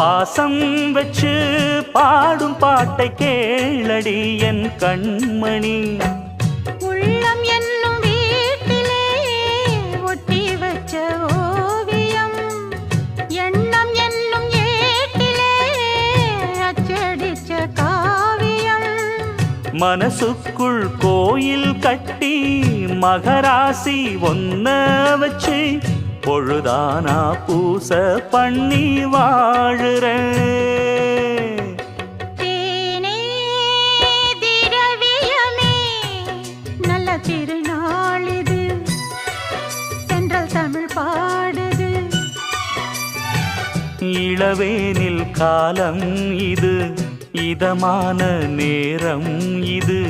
பாசம் வச்சு பாடும் பாட்டை கேளடி என் கண்மணி. உள்ளம் என்னும் வீட்டிலே ஒட்டி வச்ச ஓவியம், எண்ணம் என்னும் ஏட்டிலே அச்சடிச்ச காவியம். மனசுக்குள் கோயில் கட்டி மகராசி ஒன்ன வச்சு பொழுதானா பூச பண்ணி வாழுற. தேனே திரவியமே நல்ல திருநாளிது, தென்றல் தமிழ் பாடுது. இளவேனில் காலம் இது, இதமான நேரம் இது,